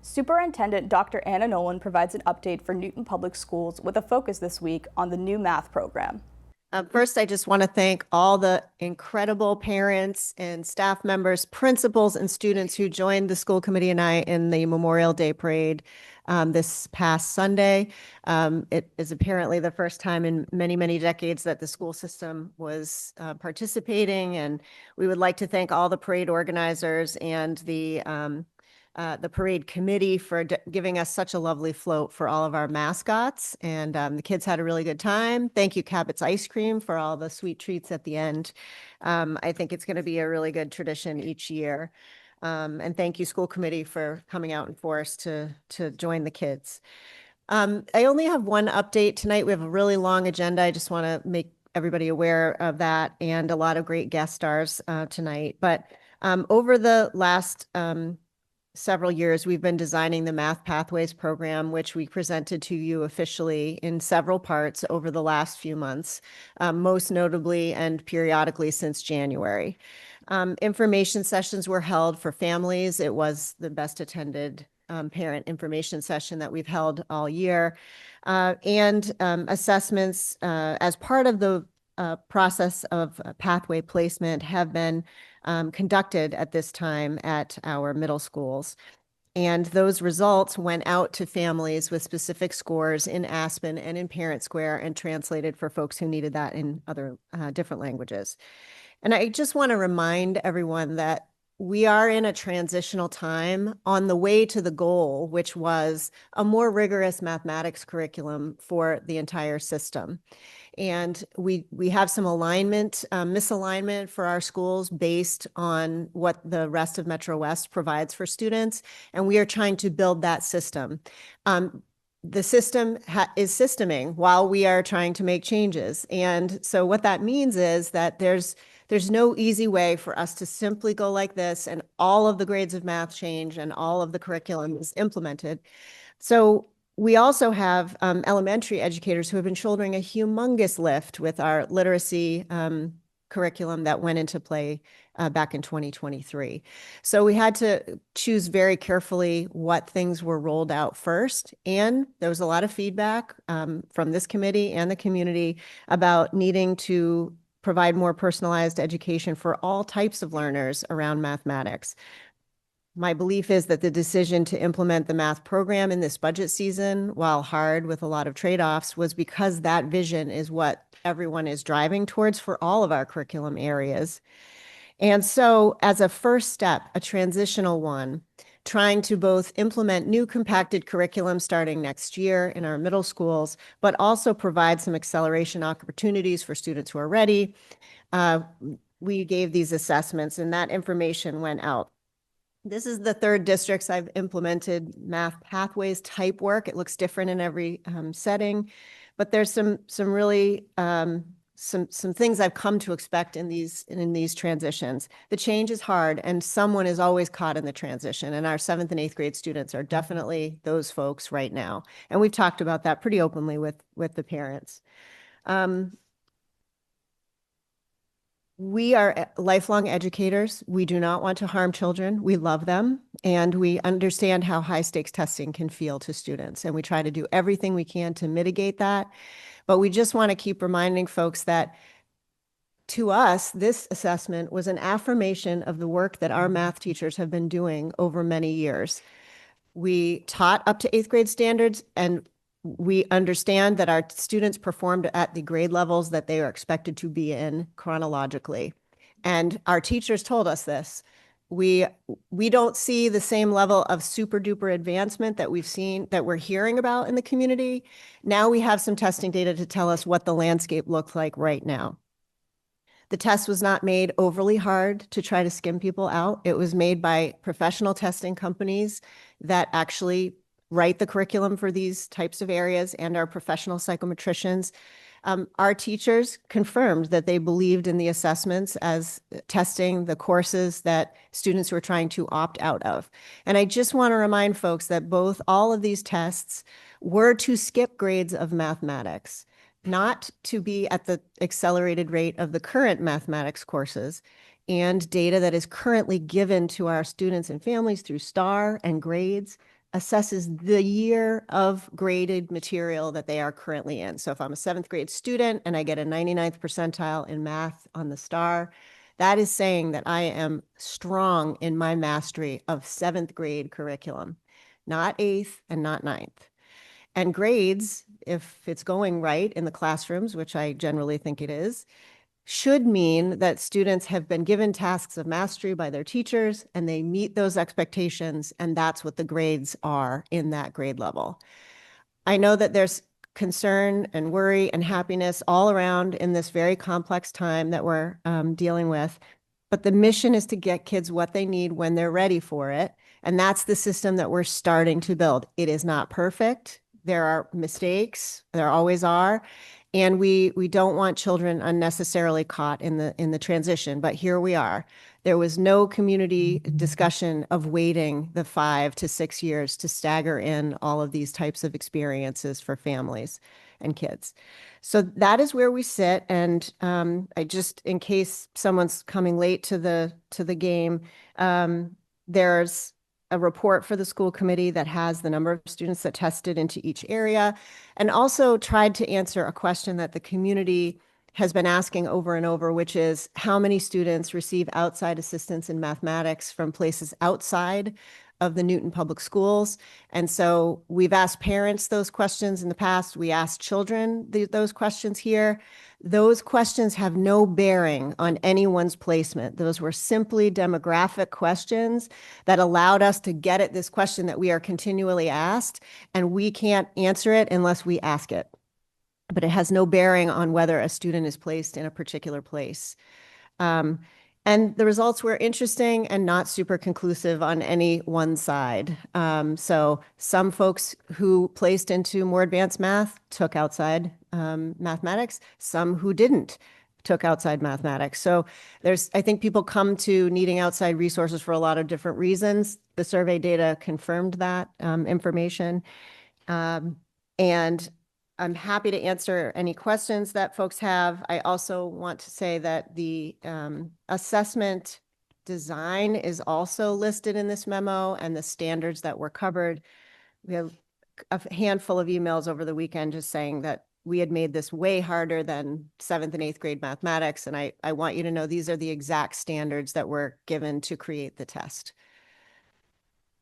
Superintendent Dr. Nolin provides an update for Newton Public Schools with a focus this week on the new math program. First, I just want to thank all the incredible parents and staff members, principals, and students who joined the school committee and I in the Memorial Day parade this past Sunday. It is apparently the first time in many, many decades that the school system was participating, and we would like to thank all the parade organizers and the parade committee for giving us such a lovely float for all of our mascots. And the kids had a really good time. Thank you, Cabot's Ice Cream, for all the sweet treats at the end. I think it's going to be a really good tradition each year. And thank you, school committee, for coming out in force to join the kids. I only have one update tonight. We have a really long agenda. I just want to make everybody aware of that, and a lot of great guest stars tonight. But over the last several years, we've been designing the Math Pathways program, which we presented to you officially in several parts over the last few months, most notably and periodically since January. Information sessions were held for families. It was the best attended parent information session that we've held all year. And assessments as part of the process of pathway placement have been conducted at this time at our middle schools. And those results went out to families with specific scores in Aspen and in Parent Square and translated for folks who needed that in other different languages. And I just want to remind everyone that we are in a transitional time on the way to the goal, which was a more rigorous mathematics curriculum for the entire system. And we have some misalignment for our schools based on what the rest of Metro West provides for students. And we are trying to build that system. The system is systeming while we are trying to make changes. And so what that means is that there's no easy way for us to simply go like this and all of the grades of math change and all of the curriculum is implemented. So we also have elementary educators who have been shouldering a humongous lift with our literacy curriculum that went into play back in 2023. So we had to choose very carefully what things were rolled out first. And there was a lot of feedback from this committee and the community about needing to provide more personalized education for all types of learners around mathematics. My belief is that the decision to implement the math program in this budget season, while hard with a lot of trade-offs, was because that vision is what everyone is driving towards for all of our curriculum areas. And so as a first step, a transitional one, trying to both implement new compacted curriculum starting next year in our middle schools, but also provide some acceleration opportunities for students who are ready. We gave these assessments and that information went out. This is the third districts I've implemented math pathways type work. It looks different in every setting, but there's some really some things I've come to expect in these transitions. The change is hard, and someone is always caught in the transition. And our 7th and 8th grade students are definitely those folks right now. And we've talked about that pretty openly with the parents. We are lifelong educators. We do not want to harm children. We love them, and we understand how high stakes testing can feel to students, and we try to do everything we can to mitigate that. But we just want to keep reminding folks that to us, this assessment was an affirmation of the work that our math teachers have been doing over many years. We taught up to 8th grade standards, and we understand that our students performed at the grade levels that they are expected to be in chronologically. And our teachers told us this. We don't see the same level of super duper advancement that we're hearing about in the community. Now we have some testing data to tell us what the landscape looks like right now. The test was not made overly hard to try to skim people out. It was made by professional testing companies that actually write the curriculum for these types of areas and our professional psychometricians. Our teachers confirmed that they believed in the assessments as testing the courses that students were trying to opt out of. And I just want to remind folks that all of these tests were to skip grades of mathematics, not to be at the accelerated rate of the current mathematics courses, and data that is currently given to our students and families through STAR and grades assesses the year of graded material that they are currently in. So if I'm a 7th grade student and I get a 99th percentile in math on the star, that is saying that I am strong in my mastery of 7th grade curriculum, not 8th and not 9th. And grades, if it's going right in the classrooms, which I generally think it is, should mean that students have been given tasks of mastery by their teachers and they meet those expectations, and that's what the grades are in that grade level. I know that there's concern and worry and happiness all around in this very complex time that we're dealing with, but the mission is to get kids what they need when they're ready for it, and that's the system that we're starting to build. It is not perfect. There are mistakes. There always are. And we don't want children unnecessarily caught in the transition, but here we are. There was no community discussion of waiting the 5 to 6 years to stagger in all of these types of experiences for families and kids. So that is where we sit. And I just, in case someone's coming late to the game, there's a report for the school committee that has the number of students that tested into each area, and also tried to answer a question that the community has been asking over and over, which is how many students receive outside assistance in mathematics from places outside of the Newton Public Schools. And so we've asked parents those questions in the past. We asked children those questions here. Those questions have no bearing on anyone's placement. Those were simply demographic questions that allowed us to get at this question that we are continually asked, and we can't answer it unless we ask it. But it has no bearing on whether a student is placed in a particular place. And the results were interesting and not super conclusive on any one side. So some folks who placed into more advanced math took outside mathematics. Some who didn't took outside mathematics. So I think people come to needing outside resources for a lot of different reasons. The survey data confirmed that information. And I'm happy to answer any questions that folks have. I also want to say that the assessment design is also listed in this memo, and the standards that were covered. We have a handful of emails over the weekend just saying that we had made this way harder than 7th and 8th grade mathematics. And I want you to know these are the exact standards that were given to create the test.